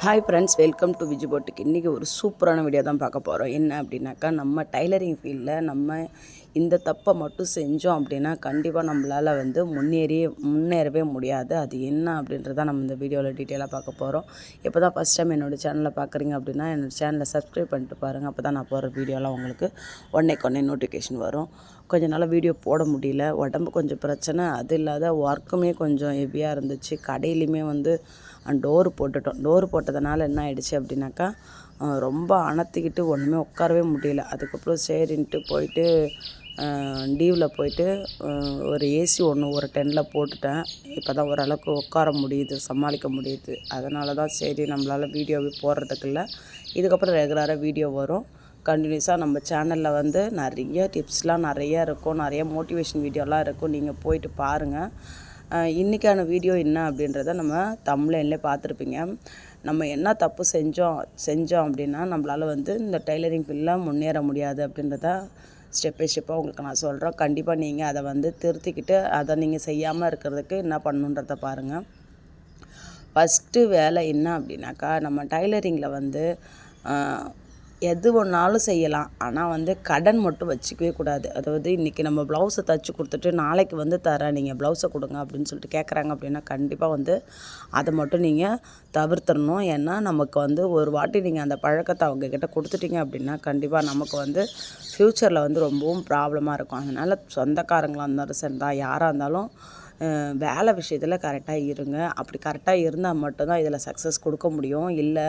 Hi friends, welcome to Viji போட்டுக்கு. இன்றைக்கி ஒரு சூப்பரான வீடியோ தான் பார்க்க போகிறோம். என்ன அப்படின்னாக்கா, நம்ம டைலரிங் ஃபீல்டில் நம்ம இந்த தப்பை மட்டும் செஞ்சோம் அப்படின்னா கண்டிப்பாக நம்மளால் வந்து முன்னேறவே முடியாது. அது என்ன அப்படின்றத நம்ம இந்த வீடியோவில் டீட்டெயிலாக பார்க்க போகிறோம். இப்போ தான் ஃபஸ்ட் டைம் என்னோடய சேனலில் பார்க்குறீங்க அப்படின்னா என்னோடய சேனலை சப்ஸ்கிரைப் பண்ணிட்டு பாருங்கள். அப்போ தான் நான் போகிற வீடியோலாம் உங்களுக்கு உடனே நோட்டிஃபிகேஷன் வரும். கொஞ்ச நாள் வீடியோ போட முடியல, உடம்பு கொஞ்சம் பிரச்சனை. அது இல்லாத ஒர்க்குமே கொஞ்சம் ஹெவியாக இருந்துச்சு. கடையிலையுமே வந்து டோர் போட்டுட்டோம். டோர் போட்டதுனால என்ன ஆகிடுச்சு அப்படின்னாக்கா, ரொம்ப அணத்திக்கிட்டு ஒன்றுமே உட்காரவே முடியல. அதுக்கப்புறம் சரின்ட்டு போயிட்டு டீவில் போயிட்டு ஒரு ஏசி ஒன்று ஒரு 10ல் போட்டுட்டேன். இப்போ தான் ஓரளவுக்கு உட்கார முடியுது, சமாளிக்க முடியுது. அதனால தான் சரி நம்மளால் வீடியோவே போடுறதுக்கு இல்லை. இதுக்கப்புறம் ரெகுலராக வீடியோ வரும். கண்டினியூஸாக நம்ம சேனலில் வந்து நிறைய டிப்ஸ்லாம் நிறையா இருக்கும், நிறைய மோட்டிவேஷன் வீடியோலாம் இருக்கும். நீங்கள் போயிட்டு பாருங்கள். இன்றைக்கான வீடியோ என்ன அப்படின்றத நம்ம தம்ப்நெயில்லே பார்த்துருப்பீங்க. நம்ம என்ன தப்பு செஞ்சோம் அப்படின்னா நம்மளால் வந்து இந்த டைலரிங் ஃபீல்டில் முன்னேற முடியாது அப்படின்றத ஸ்டெப் பை ஸ்டெப்பாக உங்களுக்கு நான் சொல்கிறேன். கண்டிப்பாக நீங்கள் அதை வந்து திருத்திக்கிட்டு அதை நீங்கள் செய்யாமல் இருக்கிறதுக்கு என்ன பண்ணணுன்றதை பாருங்கள். ஃபஸ்ட்டு வேலை என்ன அப்படின்னாக்கா, நம்ம டைலரிங்கில் வந்து எது ஒன்றாலும் செய்யலாம். ஆனால் வந்து கடன் மட்டும் வச்சுக்கவே கூடாது. அதாவது இன்றைக்கி நம்ம ப்ளவுஸை தைச்சி கொடுத்துட்டு நாளைக்கு வந்து தரேன், நீங்கள் ப்ளவுஸை கொடுங்க அப்படின்னு சொல்லிட்டு கேட்குறாங்க அப்படின்னா கண்டிப்பாக வந்து அதை மட்டும் நீங்கள் தவிர்த்துடணும். ஏன்னா நமக்கு வந்து ஒரு வாட்டி நீங்கள் அந்த பழக்கத்தை அவங்கக்கிட்ட கொடுத்துட்டீங்க அப்படின்னா கண்டிப்பாக நமக்கு வந்து ஃப்யூச்சரில் வந்து ரொம்பவும் ப்ராப்ளமாக இருக்கும். அதனால் சொந்தக்காரங்களாக இருந்தாலும் சரிதான், யாராக இருந்தாலும் வேலை விஷயத்தில் கரெக்டாக இருங்க. அப்படி கரெக்டாக இருந்தால் மட்டும்தான் இதில் சக்ஸஸ் கொடுக்க முடியும். இல்லை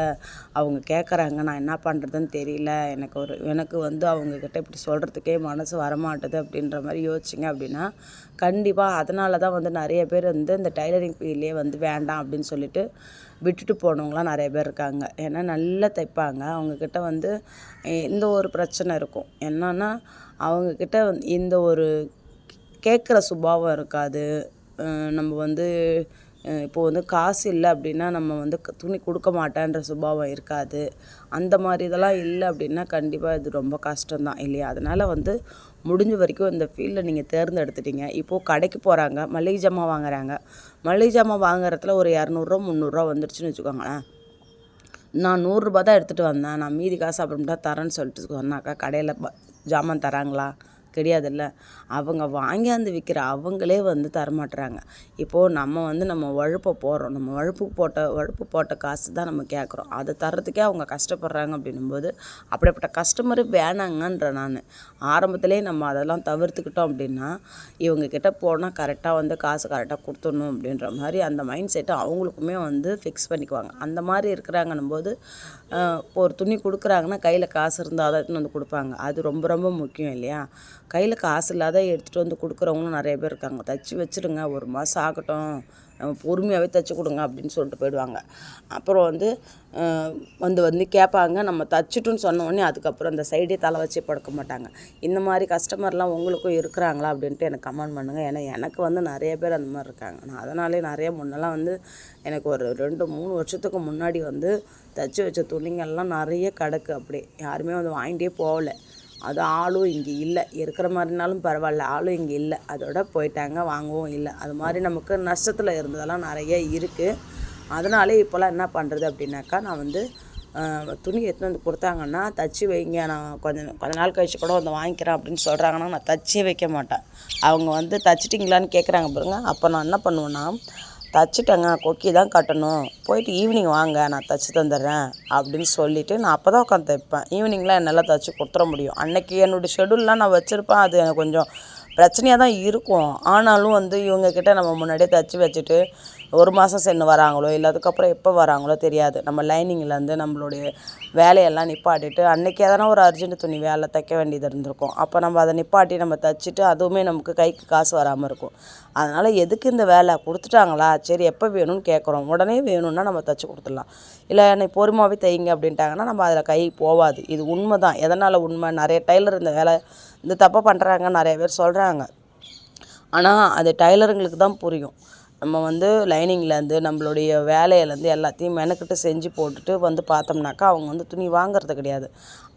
அவங்க கேட்குறாங்க, நான் என்ன பண்ணுறதுன்னு தெரியல, எனக்கு வந்து அவங்கக்கிட்ட இப்படி சொல்கிறதுக்கே மனசு வரமாட்டுது அப்படின்ற மாதிரி யோசிச்சிங்க அப்படின்னா கண்டிப்பாக அதனால தான் வந்து நிறைய பேர் வந்து இந்த டைலரிங் ஃபீல்ட்லேயே வந்து வேண்டாம் அப்படின்னு சொல்லிட்டு விட்டுட்டு போனவங்களாம் நிறைய பேர் இருக்காங்க. ஏன்னா நல்லா தைப்பாங்க. அவங்கக்கிட்ட வந்து இந்த ஒரு பிரச்சனை இருக்கும். என்னன்னா அவங்கக்கிட்ட இந்த ஒரு கேட்குற சுபாவம் இருக்காது. நம்ம வந்து இப்போது வந்து காசு இல்லை அப்படின்னா நம்ம வந்து துணி கொடுக்க மாட்டேன்ற சுபாவம் இருக்காது. அந்த மாதிரி இதெல்லாம் இல்லை அப்படின்னா கண்டிப்பாக இது ரொம்ப கஷ்டம்தான் இல்லையா? அதனால் வந்து முடிஞ்ச வரைக்கும் இந்த ஃபீல்டில் நீங்கள் தேர்ந்தெடுத்துட்டீங்க. இப்போது கடைக்கு போகிறாங்க, மளிகை ஜாமான் வாங்குறாங்க. மளிகை ஜாமான் வாங்குறதுல ஒரு 200 300 வந்துடுச்சுன்னு வச்சுக்கோங்களேன். நான் 100 தான் எடுத்துகிட்டு வந்தேன், நான் மீதி காசு அப்புறமேட்டா தரேன்னு சொல்லிட்டு சொன்னாக்கா கடையில் ஜாமான் தராங்களா? கிடையாதுல்ல. அவங்க வாங்கியாந்து விற்கிற அவங்களே வந்து தரமாட்டுறாங்க. இப்போது நம்ம வந்து நம்ம உழைப்ப போடுறோம், நம்ம உழைப்பு போட்ட காசு தான் நம்ம கேட்குறோம். அதை தர்றதுக்கே அவங்க கஷ்டப்படுறாங்க அப்படின்னும்போது அப்படிப்பட்ட கஸ்டமரு வேணாங்கன்ற நான் ஆரம்பத்திலே நம்ம அதெல்லாம் தவிர்த்துக்கிட்டோம் அப்படின்னா இவங்கக்கிட்ட போனால் கரெக்டாக வந்து காசு கரெக்டாக கொடுத்துடணும் அப்படின்ற மாதிரி அந்த மைண்ட் செட்டை அவங்களுக்குமே வந்து ஃபிக்ஸ் பண்ணிக்குவாங்க. அந்த மாதிரி இருக்கிறாங்கன்னும் போது இப்போ ஒரு துணி கொடுக்குறாங்கன்னா கையில் காசு இருந்தால் தான் எடுத்துன்னு வந்து கொடுப்பாங்க. அது ரொம்ப ரொம்ப முக்கியம் இல்லையா? கையில் காசு இல்லாத எடுத்துகிட்டு வந்து கொடுக்குறவங்களும் நிறைய பேர் இருக்காங்க. தைச்சி வச்சுருங்க, 1 மாதம் ஆகட்டும், பொறுமையாகவே தைச்சி கொடுங்க அப்படின்னு சொல்லிட்டு போயிடுவாங்க. அப்புறம் வந்து கேட்பாங்க. நம்ம தைச்சிட்டுன்னு சொன்ன உடனே அதுக்கப்புறம் அந்த சைடே தலை வச்சே படுக்க மாட்டாங்க. இந்த மாதிரி கஸ்டமர்லாம் உங்களுக்கும் இருக்கிறாங்களா அப்படின்ட்டு எனக்கு கமெண்ட் பண்ணுங்கள். ஏன்னா எனக்கு வந்து நிறைய பேர் அந்த மாதிரி இருக்காங்க. நான் அதனாலே நிறைய முன்னெல்லாம் வந்து எனக்கு ஒரு 2-3 வருஷத்துக்கு முன்னாடி வந்து தைச்சி வச்ச துணிங்கள்லாம் நிறைய கிடக்கு. அப்படியே யாருமே வந்து வாங்கிட்டே போகல. அது ஆளும் இங்கே இல்லை, இருக்கிற மாதிரினாலும் பரவாயில்ல, ஆளும் இங்கே இல்லை, அதோட போயிட்டாங்க, வாங்கவும் இல்லை. அது மாதிரி நமக்கு நஷ்டத்தில் இருந்ததெல்லாம் நிறைய இருக்குது. அதனாலே இப்போல்லாம் என்ன பண்ணுறது அப்படின்னாக்கா, நான் வந்து துணி எடுத்துன்னு வந்து கொடுத்தாங்கன்னா தச்சு வைங்க, நான் கொஞ்ச நாள் கழிச்சு கூட வந்து வாங்கிக்கிறேன் அப்படின்னு சொல்கிறாங்கன்னா நான் தச்சே வைக்க மாட்டேன். அவங்க வந்து தச்சிட்டிங்களான்னு கேட்குறாங்க பாருங்க. அப்போ நான் என்ன பண்ணுவேன்னா, தச்சுட்டேங்க, கொக்கி தான் கட்டணும், போயிட்டு ஈவினிங் வாங்க, நான் தைச்சி தந்துடுறேன் அப்படின்னு சொல்லிவிட்டு நான் அப்போ தான் உட்காந்து தைப்பேன். ஈவினிங்லாம் என்னால் தைச்சி கொடுத்துட முடியும். அன்றைக்கி என்னோடய ஷெடியூல்லாம் நான் வச்சுருப்பேன். அது எனக்கு கொஞ்சம் பிரச்சனையாக தான் இருக்கும். ஆனாலும் வந்து இவங்கக்கிட்ட நம்ம முன்னாடியே தைச்சி வச்சுட்டு 1 மாதம் சென்று வராங்களோ இல்லை அதுக்கப்புறம் எப்போ வராங்களோ தெரியாது. நம்ம லைனிங்லேருந்து நம்மளுடைய வேலையெல்லாம் நிப்பாட்டிட்டு அன்றைக்கி எதனா ஒரு அர்ஜென்ட் துணி வேலை தைக்க வேண்டியது இருந்திருக்கும். அப்போ நம்ம அதை நிப்பாட்டி நம்ம தைச்சிட்டு அதுவுமே நமக்கு கைக்கு காசு வராமல் இருக்கும். அதனால் எதுக்கு இந்த வேலை கொடுத்துட்டாங்களா, சரி எப்போ வேணும்னு கேட்குறோம், உடனே வேணும்னா நம்ம தைச்சி கொடுத்துடலாம். இல்லை என்னை பொறுமாவே தைங்க அப்படின்ட்டாங்கன்னா நம்ம அதில் கை போகாது. இது உண்மை தான். எதனால் உண்மை, நிறைய டைலர் இந்த தப்பை பண்ணுறாங்க, நிறைய பேர் சொல்கிறாங்க. ஆனால் அது டைலருங்களுக்கு தான் புரியும். நம்ம வந்து லைனிங்லேருந்து நம்மளுடைய வேலையிலேருந்து எல்லாத்தையும் மெனக்கிட்டு செஞ்சு போட்டுட்டு வந்து பார்த்தோம்னாக்கா அவங்க வந்து துணி வாங்குறது கிடையாது.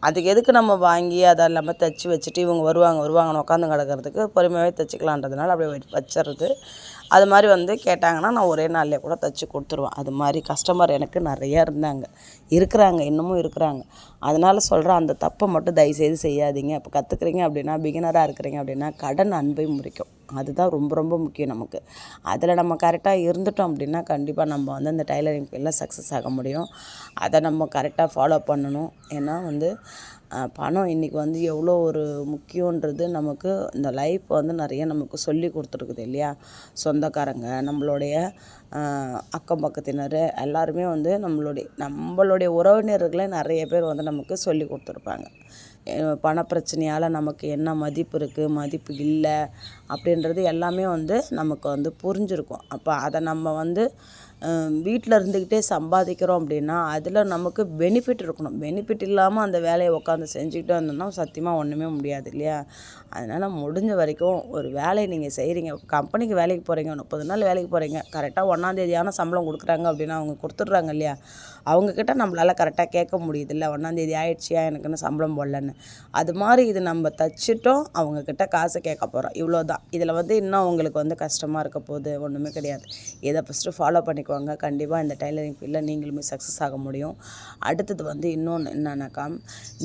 அதுக்கு எதுக்கு நம்ம வாங்கி அதை இல்லாமல் தைச்சி வச்சுட்டு இவங்க வருவாங்கன்னு உட்காந்து கிடக்கிறதுக்கு பொறுமையாகவே தைச்சிக்கலான்றதுனால அப்படியே வச்சிடுறது. அது மாதிரி வந்து கேட்டாங்கன்னா நான் ஒரே நாள்லேயே கூட தைச்சி கொடுத்துருவேன். அது மாதிரி கஸ்டமர் எனக்கு நிறையா இருக்கிறாங்க, இன்னமும் இருக்கிறாங்க. அதனால் சொல்கிறேன், அந்த தப்பை மட்டும் தயவுசெய்து செய்யாதீங்க. இப்போ கற்றுக்குறீங்க அப்படின்னா, பிகினராக இருக்கிறீங்க அப்படின்னா, கடன் அன்பை முறிக்கும். அதுதான் ரொம்ப ரொம்ப முக்கியம் நமக்கு. அதில் நம்ம கரெக்டாக இருந்துட்டோம் அப்படின்னா கண்டிப்பாக நம்ம வந்து அந்த டைலரிங் ஃபீல்டில் சக்ஸஸ் ஆக முடியும். அதை நம்ம கரெக்டாக ஃபாலோ பண்ணணும். ஏன்னா வந்து பணம் இன்றைக்கி வந்து எவ்வளோ ஒரு முக்கியன்றது நமக்கு இந்த லைஃப் வந்து நிறைய நமக்கு சொல்லி கொடுத்துருக்குது இல்லையா. சொந்தக்காரங்க, நம்மளுடைய அக்கம் பக்கத்தினர் எல்லாருமே வந்து நம்மளுடைய உறவினர்களே நிறைய பேர் வந்து நமக்கு சொல்லி கொடுத்துருப்பாங்க. பணப்பிரச்சனையால் நமக்கு என்ன மதிப்பு இருக்குது, மதிப்பு இல்லை அப்படின்றது எல்லாமே வந்து நமக்கு வந்து புரிஞ்சிருக்கும். அப்போ அதை நம்ம வந்து வீட்டில் இருந்துக்கிட்டே சம்பாதிக்கிறோம் அப்படின்னா அதில் நமக்கு பெனிஃபிட் இருக்கணும். பெனிஃபிட் இல்லாமல் அந்த வேலையை உட்காந்து செஞ்சுக்கிட்டே இருந்தோம்னா சத்தியமாக ஒன்றுமே முடியாது இல்லையா. அதனால் முடிஞ்ச வரைக்கும் ஒரு வேலையை நீங்கள் செய்கிறீங்க, கம்பெனிக்கு வேலைக்கு போகிறீங்க, 30 நாள் வேலைக்கு போகிறீங்க, கரெக்டாக 1ஆம் சம்பளம் கொடுக்குறாங்க அப்படின்னா அவங்க கொடுத்துட்றாங்க இல்லையா. அவங்கக்கிட்ட நம்மளால் கரெக்டாக கேட்க முடியுது இல்லை, 1ஆம் ஆயிடுச்சியா எனக்குன்னு சம்பளம் போடலன்னு. அது மாதிரி இது நம்ம தைச்சிட்டோம், அவங்கக்கிட்ட காசு கேட்க போகிறோம், இவ்வளோ தான். இதில் வந்து இன்னும் அவங்களுக்கு வந்து கஷ்டமாக இருக்க போகுது ஒன்றுமே கிடையாது. இதை ஃபஸ்ட்டு ஃபாலோ பண்ணிக்குவாங்க. கண்டிப்பாக இந்த டைலரிங் ஃபீல்டில் நீங்களுமே சக்ஸஸ் ஆக முடியும். அடுத்தது வந்து இன்னொன்று என்னன்னாக்கா,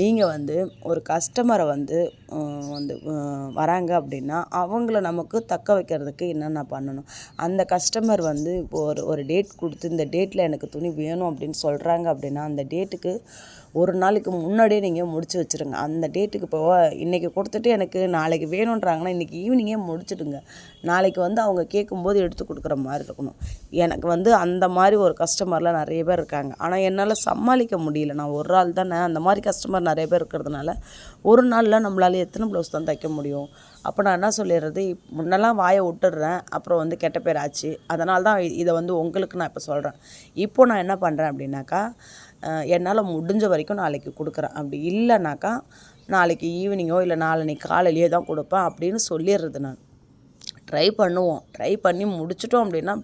நீங்கள் வந்து ஒரு கஸ்டமரை வந்து வராங்க அப்படின்னா அவங்கள நமக்கு தக்க வைக்கிறதுக்கு என்னென்ன பண்ணணும். அந்த கஸ்டமர் வந்து இப்போது ஒரு டேட் கொடுத்து இந்த டேட்டில் எனக்கு துணி வேணும் அப்படின்னு சொல்கிறாங்க அப்படின்னா அந்த டேட்டுக்கு ஒரு நாளைக்கு முன்னாடியே நீங்கள் முடிச்சு வச்சுருங்க. அந்த டேட்டுக்கு இப்போ இன்றைக்கி கொடுத்துட்டு எனக்கு நாளைக்கு வேணுன்றாங்கன்னா இன்றைக்கி ஈவினிங்கே முடிச்சுடுங்க. நாளைக்கு வந்து அவங்க கேட்கும்போது எடுத்து கொடுக்குற மாதிரி இருக்கணும். எனக்கு வந்து அந்த மாதிரி ஒரு கஸ்டமர்லாம் நிறைய பேர் இருக்காங்க. ஆனால் என்னால் சமாளிக்க முடியல, நான் ஒரு ஆள் தானே. அந்த மாதிரி கஸ்டமர் நிறைய பேர் இருக்கிறதுனால ஒரு நாளில் நம்மளால் எத்தனை ப்ளவுஸ் தான் தைக்க முடியும். அப்போ நான் என்ன சொல்லிடுறது, முன்னெல்லாம் வாயை விட்டுடுறேன், அப்புறம் வந்து கெட்ட பேர் ஆச்சு. அதனால தான் இதை வந்து உங்களுக்கு நான் இப்போ சொல்கிறேன். இப்போது நான் என்ன பண்ணுறேன் அப்படின்னாக்கா, என்னால் முடிஞ்ச வரைக்கும் நாளைக்கு கொடுக்குறேன். அப்படி இல்லைனாக்கா நாளைக்கு ஈவினிங்கோ இல்லை நாளைக்கு காலையிலையோ தான் கொடுப்பேன் அப்படின்னு சொல்லிடுறது. நான் ட்ரை பண்ணி முடிச்சிட்டோம் அப்படின்னா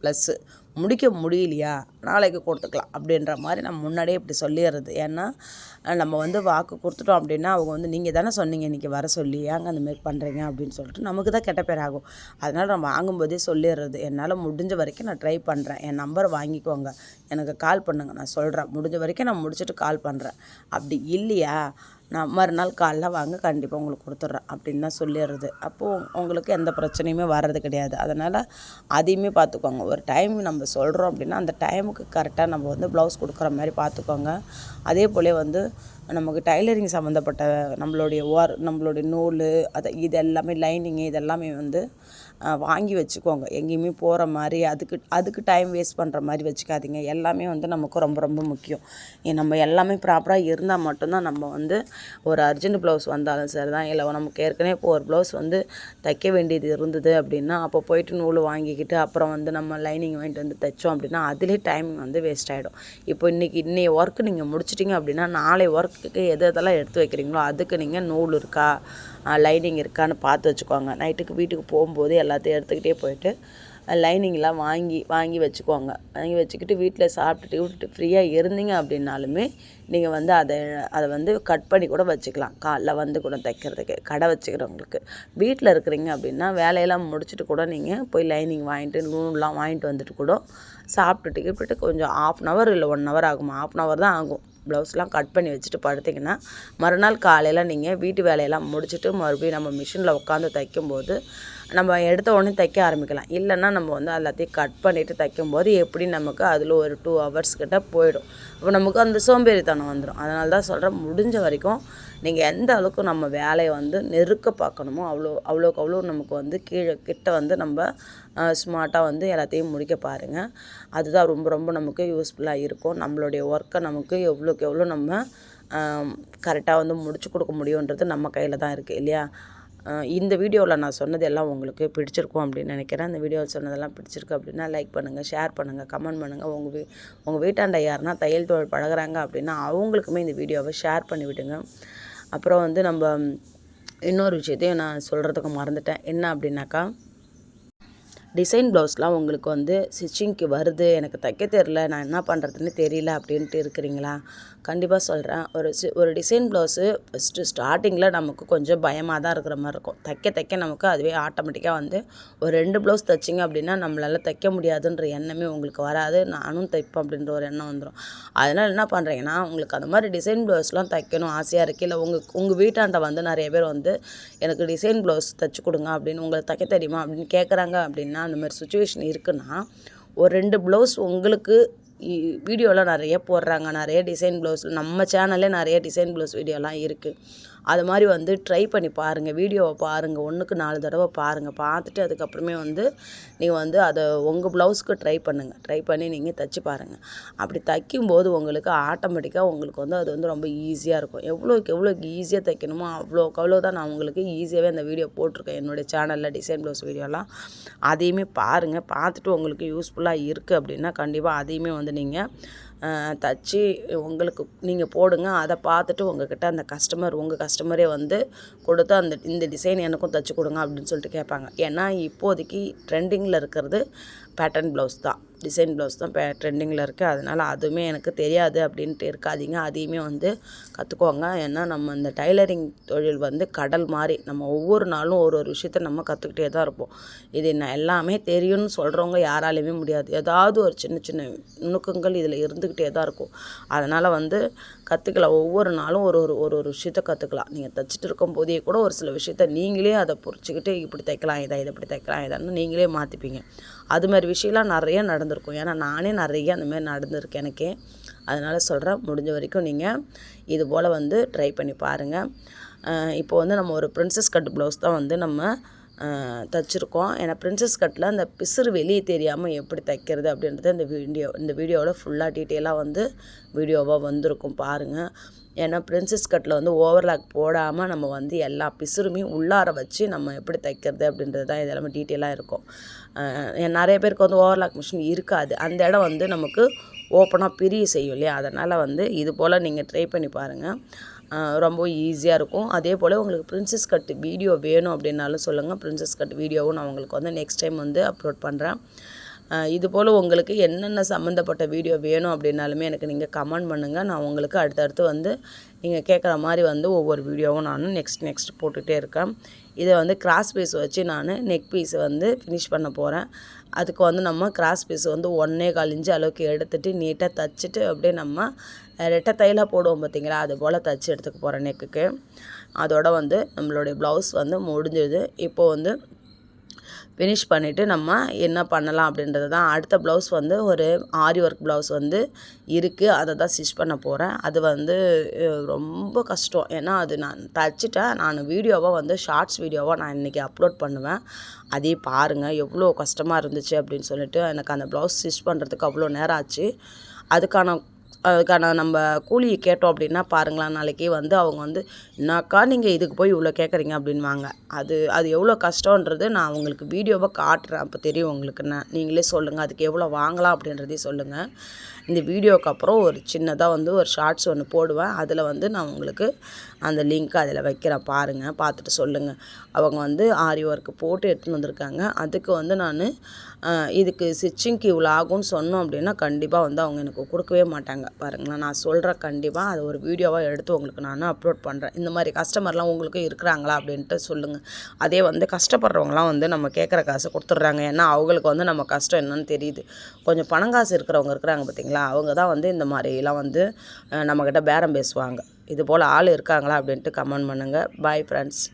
ப்ளஸ்ஸு, முடிக்க முடியலையா நாளைக்கு கொடுத்துக்கலாம் அப்படின்ற மாதிரி நம்ம முன்னாடியே இப்படி சொல்லிடுறது. ஏன்னா நம்ம வந்து வாக்கு கொடுத்துட்டோம் அப்படின்னா அவங்க வந்து நீங்கள் தானே சொன்னீங்க இன்றைக்கி வர சொல்லி, ஏங்க அந்தமாரி பண்ணுறீங்க அப்படின்னு சொல்லிட்டு நமக்கு தான் கெட்ட பேர் ஆகும். அதனால் நம்ம வாங்கும்போதே சொல்லிடுறது, என்னால் முடிஞ்ச வரைக்கும் நான் ட்ரை பண்ணுறேன், என் நம்பரை வாங்கிக்கோங்க, எனக்கு கால் பண்ணுங்கள், நான் சொல்கிறேன், முடிஞ்ச வரைக்கும் நான் முடிச்சுட்டு கால் பண்ணுறேன். அப்படி இல்லையா நான் மறுநாள் காலைல வாங்க கண்டிப்பாக உங்களுக்கு கொடுத்துட்றேன் அப்படின்னு தான் சொல்லிடுறது. அப்போது உங்களுக்கு எந்த பிரச்சனையுமே வர்றது கிடையாது. அதனால் அதையுமே பார்த்துக்கோங்க. ஒரு டைம் நம்ம சொல்கிறோம் அப்படின்னா அந்த டைமுக்கு கரெக்டாக நம்ம வந்து ப்ளவுஸ் கொடுக்குற மாதிரி பார்த்துக்கோங்க. அதே போல் வந்து நமக்கு டைலரிங் சம்மந்தப்பட்ட நம்மளுடைய நூல் இது எல்லாமே லைனிங்கு இதெல்லாமே வந்து வாங்கி வச்சுக்கோங்க. எங்கேயுமே போகிற மாதிரி அதுக்கு டைம் வேஸ்ட் பண்ணுற மாதிரி வச்சுக்காதீங்க. எல்லாமே வந்து நமக்கு ரொம்ப ரொம்ப முக்கியம். நம்ம எல்லாமே ப்ராப்பராக இருந்தால் மட்டும்தான் நம்ம வந்து ஒரு அர்ஜென்ட் ப்ளவுஸ் வந்தாலும் சரி தான், இல்லை நமக்கு ஏற்கனவே இப்போ ஒரு ப்ளவுஸ் வந்து தைக்க வேண்டியது இருந்தது அப்படின்னா அப்போ போயிட்டு நூல் வாங்கிக்கிட்டு அப்புறம் வந்து நம்ம லைனிங் வாங்கிட்டு வந்து தைச்சோம் அப்படின்னா அதிலே டைம் வந்து வேஸ்ட் ஆகிடும். இப்போ இன்னைய ஒர்க்கு நீங்கள் முடிச்சிட்டிங்க அப்படின்னா நாளை ஒர்க்குக்கு எதெல்லாம் எடுத்து வைக்கிறீங்களோ அதுக்கு நீங்கள் நூல் இருக்கா லைனிங் இருக்கான்னு பார்த்து வச்சுக்கோங்க. நைட்டுக்கு வீட்டுக்கு போகும்போது எல்லாத்தையும் எடுத்துக்கிட்டே போயிட்டு லைனிங்லாம் வாங்கி வச்சுக்கோங்க. வாங்கி வச்சுக்கிட்டு வீட்டில் சாப்பிட்டுட்டு ஃப்ரீயாக இருந்தீங்க அப்படின்னாலுமே நீங்கள் வந்து அதை வந்து கட் பண்ணி கூட வச்சுக்கலாம். காலைல வந்து கூட தைக்கிறதுக்கு கடை வச்சுக்கிறவங்களுக்கு. வீட்டில் இருக்கிறீங்க அப்படின்னா வேலையெல்லாம் முடிச்சுட்டு கூட நீங்கள் போய் லைனிங் வாங்கிட்டு நூல்லாம் வாங்கிட்டு வந்துட்டு கூட சாப்பிட்டுட்டு கொஞ்சம் 1/2 hour இல்லை 1 hour ஆகுமா, 1/2 hour தான் ஆகும். ப்ளவுஸ்லாம் கட் பண்ணி வச்சுட்டு படுத்திங்கன்னா மறுநாள் காலையில் நீங்கள் வீட்டு வேலையெல்லாம் முடிச்சுட்டு மறுபடியும் நம்ம மிஷினில் உட்காந்து தைக்கும்போது நம்ம எடுத்த உடனே தைக்க ஆரம்பிக்கலாம். இல்லைன்னா நம்ம வந்து எல்லாத்தையும் கட் பண்ணிவிட்டு தைக்கும்போது எப்படி நமக்கு அதில் ஒரு 2 hours கிட்ட போயிடும். இப்போ நமக்கு அந்த சோம்பேறித்தனம் வந்துடும். அதனால தான் சொல்கிறேன், முடிஞ்ச வரைக்கும் நீங்கள் எந்த அளவுக்கு நம்ம வேலையை வந்து நெருக்க பார்க்கணுமோ அவ்வளோக்கு அவ்வளோ நமக்கு வந்து கிட்ட வந்து நம்ம ஸ்மார்ட்டாக வந்து எல்லாத்தையும் முடிக்க பாருங்கள். அதுதான் ரொம்ப ரொம்ப நமக்கு யூஸ்ஃபுல்லாக இருக்கும். நம்மளுடைய ஒர்க்கை நமக்கு எவ்வளோக்கு எவ்வளோ நம்ம கரெக்டாக வந்து முடிச்சு கொடுக்க முடியுன்றது நம்ம கையில் தான் இருக்குது இல்லையா. இந்த வீடியோவில் நான் சொன்னது எல்லாம் உங்களுக்கு பிடிச்சிருக்கும் அப்படின்னு நினைக்கிறேன். இந்த வீடியோவில் சொன்னதெல்லாம் பிடிச்சிருக்கு அப்படின்னா லைக் பண்ணுங்கள், ஷேர் பண்ணுங்கள், கமெண்ட் பண்ணுங்கள். உங்கள் வீட்டாண்ட யாருன்னா தையல் தொழில் பழகுறாங்க அப்படின்னா அவங்களுக்குமே இந்த வீடியோவை ஷேர் பண்ணி விடுங்க. அப்புறம் வந்து நம்ம இன்னொரு விஷயத்தையும் நான் சொல்கிறதுக்கு மறந்துட்டேன். என்ன அப்படின்னாக்கா, டிசைன் ப்ளவுஸ்லாம் உங்களுக்கு வந்து ஸ்டிச்சிங்க்கு வருது, எனக்கு தைக்க தெரில, நான் என்ன பண்ணுறதுன்னு தெரியல அப்படின்ட்டு இருக்கிறீங்களா? கண்டிப்பாக சொல்கிறேன். ஒரு டிசைன் ப்ளவுஸு ஃபஸ்ட்டு ஸ்டார்டிங்கில் நமக்கு கொஞ்சம் பயமாக தான் இருக்கிற மாதிரி இருக்கும். தைக்க நமக்கு அதுவே ஆட்டோமேட்டிக்காக வந்து ஒரு 2 ப்ளவுஸ் தைச்சிங்க அப்படின்னா நம்மளால் தைக்க முடியாதுன்ற எண்ணமே உங்களுக்கு வராது. நானும் தைப்பேன் அப்படின்ற ஒரு எண்ணம் வந்துடும். அதனால் என்ன பண்ணுறீங்கன்னா, உங்களுக்கு அந்த மாதிரி டிசைன் ப்ளவுஸ்லாம் தைக்கணும் ஆசையாக இருக்குது, இல்லை உங்கள் வீட்டாண்ட வந்து நிறைய பேர் வந்து எனக்கு டிசைன் ப்ளவுஸ் தைச்சி கொடுங்க அப்படின்னு, உங்களுக்கு தைக்க தெரியுமா அப்படின்னு கேட்குறாங்க அப்படின்னா, அந்த மாதிரி சுச்சுவேஷன் இருக்குன்னா ஒரு 2 ப்ளவுஸ் உங்களுக்கு வீடியோலாம் நிறைய போடுறாங்க. நிறைய டிசைன் ப்ளவுஸ் நம்ம சேனல்லே நிறைய டிசைன் ப்ளவுஸ் வீடியோலாம் இருக்குது. அது மாதிரி வந்து ட்ரை பண்ணி பாருங்கள். வீடியோவை பாருங்கள், 1க்கு 4 தடவை பாருங்கள். பார்த்துட்டு அதுக்கப்புறமே வந்து நீங்கள் வந்து அதை உங்கள் ப்ளவுஸ்க்கு ட்ரை பண்ணுங்கள். ட்ரை பண்ணி நீங்கள் தைச்சி பாருங்கள். அப்படி தைக்கும்போது உங்களுக்கு ஆட்டோமேட்டிக்காக உங்களுக்கு வந்து அது வந்து ரொம்ப ஈஸியாக இருக்கும். எவ்வளோக்கு ஈஸியாக தைக்கணுமோ அவ்வளோ தான் நான் உங்களுக்கு ஈஸியாகவே அந்த வீடியோ போட்டிருக்கேன் என்னுடைய சேனலில் டிசைன் ப்ளவுஸ் வீடியோலாம். அதையுமே பாருங்கள். பார்த்துட்டு உங்களுக்கு யூஸ்ஃபுல்லாக இருக்குது அப்படின்னா கண்டிப்பாக அதையுமே வந்து நீங்கள் தச்சு உங்களுக்கு நீங்கள் போடுங்க. அதை பார்த்துட்டு உங்கள்கிட்ட அந்த உங்கள் கஸ்டமரே வந்து கொடுத்து இந்த டிசைன் எனக்கும் தைச்சி கொடுங்க அப்படின்னு சொல்லிட்டு கேட்பாங்க. ஏன்னா இப்போதைக்கு ட்ரெண்டிங்கில் இருக்கிறது பேட்டர்ன் ப்ளவுஸ் தான், டிசைன் ப்ளவுஸ் தான் ட்ரெண்டிங்கில் இருக்குது. அதனால் அதுவுமே எனக்கு தெரியாது அப்படின்ட்டு இருக்காதீங்க. அதையுமே வந்து கற்றுக்கோங்க. ஏன்னா நம்ம இந்த டைலரிங் தொழில் வந்து கடல் மாதிரி, நம்ம ஒவ்வொரு நாளும் ஒரு விஷயத்த நம்ம கற்றுக்கிட்டே தான் இருப்போம். இது நான் எல்லாமே தெரியும்னு சொல்கிறவங்க யாராலையுமே முடியாது. ஏதாவது ஒரு சின்ன நுணுக்கங்கள் இதில் இருந்துக்கிட்டே தான் இருக்கும். அதனால் வந்து கற்றுக்கலாம். ஒவ்வொரு நாளும் ஒரு விஷயத்த கற்றுக்கலாம். நீங்கள் தைச்சிட்டு இருக்கும் போதே கூட ஒரு சில விஷயத்த நீங்களே அதை புரிச்சுக்கிட்டு இப்படி தைக்கலாம் இதை இப்படி தைக்கலாம் இதான்னு நீங்களே மாற்றிப்பீங்க. அது மாதிரி விஷயம்லாம் நிறைய நடந்திருக்கும். ஏன்னா நானே நிறைய அந்த மாதிரி நடந்திருக்கு எனக்கே. அதனால் சொல்கிறேன், முடிஞ்ச வரைக்கும் நீங்கள் இது போல் வந்து ட்ரை பண்ணி பாருங்கள். இப்போ வந்து நம்ம ஒரு பிரின்சஸ் கட் ப்ளவுஸ் தான் வந்து நம்ம தைச்சிருக்கோம். ஏன்னா பிரின்சஸ் கட்டில் அந்த பிசுறு வெளியே தெரியாமல் எப்படி தைக்கிறது அப்படின்றத இந்த வீடியோவில் ஃபுல்லாக டீட்டெயிலாக வந்து வீடியோவாக வந்திருக்கும் பாருங்கள். ஏன்னா பிரின்சஸ் கட்டில் வந்து ஓவர்லாக் போடாமல் நம்ம வந்து எல்லா பிசுறுமே உள்ளார வச்சு நம்ம எப்படி தைக்கிறது அப்படின்றது தான் இதெல்லாமே டீட்டெயிலாக இருக்கும். நிறைய பேருக்கு வந்து ஓவர்லாக் மிஷின் இருக்காது. அந்த இடம் வந்து நமக்கு ஓப்பனாக பிரிய செய்யும் இல்லையா? அதனால் வந்து இது போல் நீங்கள் ட்ரை பண்ணி பாருங்கள். ரொம்ப ஈஸியாக இருக்கும். அதே போல் உங்களுக்கு பிரின்சஸ் கட் வீடியோ வேணும் அப்படின்னாலும் சொல்லுங்கள். பிரின்சஸ் கட் வீடியோவும் நான் உங்களுக்கு வந்து நெக்ஸ்ட் டைம் வந்து அப்லோட் பண்ணுறேன். இதுபோல் உங்களுக்கு என்னென்ன சம்மந்தப்பட்ட வீடியோ வேணும் அப்படின்னாலுமே எனக்கு நீங்கள் கமெண்ட் பண்ணுங்கள். நான் உங்களுக்கு அடுத்தடுத்து வந்து நீங்கள் கேட்குற மாதிரி வந்து ஒவ்வொரு வீடியோவும் நான் நெக்ஸ்ட் போட்டுகிட்டே இருக்கேன். இதை வந்து கிராஸ் பீஸ் வச்சு நான் நெக் பீஸை வந்து ஃபினிஷ் பண்ண போகிறேன். அதுக்கு வந்து நம்ம கிராஸ் பீஸ் வந்து 1.25 இன்ச்சு அளவுக்கு எடுத்துகிட்டு நீட்டாக தைச்சிட்டு அப்படியே நம்ம ரெட்டை தையலாக போடுவோம் பார்த்திங்களா, அது போல் தைச்சி எடுத்துக்க போகிறேன் நெக்குக்கு. அதோட வந்து நம்மளுடைய ப்ளவுஸ் வந்து முடிஞ்சுது. இப்போது வந்து ஃபினிஷ் பண்ணிவிட்டு நம்ம என்ன பண்ணலாம் அப்படின்றது தான். அடுத்த ப்ளவுஸ் வந்து ஒரு ஆரி ஒர்க் ப்ளவுஸ் வந்து இருக்குது, அதை தான் ஸ்டிச் பண்ண போகிறேன். அது வந்து ரொம்ப கஷ்டம். ஏன்னா அது நான் தைச்சிட்டேன். நான் வீடியோவாக வந்து ஷார்ட்ஸ் வீடியோவாக நான் இன்றைக்கி அப்லோட் பண்ணுவேன். அதையும் பாருங்கள் எவ்வளோ கஷ்டமாக இருந்துச்சு அப்படின்னு சொல்லிட்டு. எனக்கு அந்த ப்ளவுஸ் ஸ்டிச் பண்ணுறதுக்கு அவ்வளோ நேரம் ஆச்சு. அதுக்கான நம்ம கூலியை கேட்டோம் அப்படின்னா பாருங்களேன், நாளைக்கு வந்து அவங்க வந்து என்னக்கா நீங்கள் இதுக்கு போய் இவ்வளோ கேட்குறீங்க அப்படின்வாங்க. அது எவ்வளோ கஷ்டன்றது நான் உங்களுக்கு வீடியோவை காட்டுறேன், அப்போ தெரியும் உங்களுக்கு. நீங்களே சொல்லுங்கள் அதுக்கு எவ்வளோ வாங்கலாம் அப்படின்றதையும் சொல்லுங்கள். இந்த வீடியோவுக்கு அப்புறம் ஒரு சின்னதாக வந்து ஒரு ஷார்ட்ஸ் ஒன்று போடுவேன். அதில் வந்து நான் உங்களுக்கு அந்த லிங்க் அதில் வைக்கிறேன், பாருங்கள். பார்த்துட்டு சொல்லுங்கள். அவங்க வந்து ஆரி ஒர்க்கு போட்டு எடுத்துன்னு வந்திருக்காங்க. அதுக்கு வந்து நான் இதுக்கு ஸ்டிச்சிங்க்கு இவ்வளோ ஆகும்னு சொன்னோம் அப்படின்னா கண்டிப்பாக வந்து அவங்க எனக்கு கொடுக்கவே மாட்டாங்க. பாருங்களேன், நான் சொல்கிறேன், கண்டிப்பாக அது ஒரு வீடியோவாக எடுத்து உங்களுக்கு நான் அப்லோட் பண்ணுறேன். இந்த மாதிரி கஸ்டமர்லாம் உங்களுக்கு இருக்கிறாங்களா அப்படின்ட்டு சொல்லுங்கள். அதே வந்து கஷ்டப்படுறவங்களாம் வந்து நம்ம கேட்குற காசை கொடுத்துட்றாங்க. ஏன்னா அவங்களுக்கு வந்து நம்ம கஷ்டம் என்னன்னு தெரியுது. கொஞ்சம் பணம் காசு இருக்கிறவங்க இருக்கிறாங்க பார்த்திங்களா, அவங்க தான் வந்து இந்த மாதிரிலாம் வந்து நம்மக்கிட்ட பேரம் பேசுவாங்க. இது போல் ஆள் இருக்காங்களா அப்படின்ட்டு கமெண்ட் பண்ணுங்கள். Bye friends.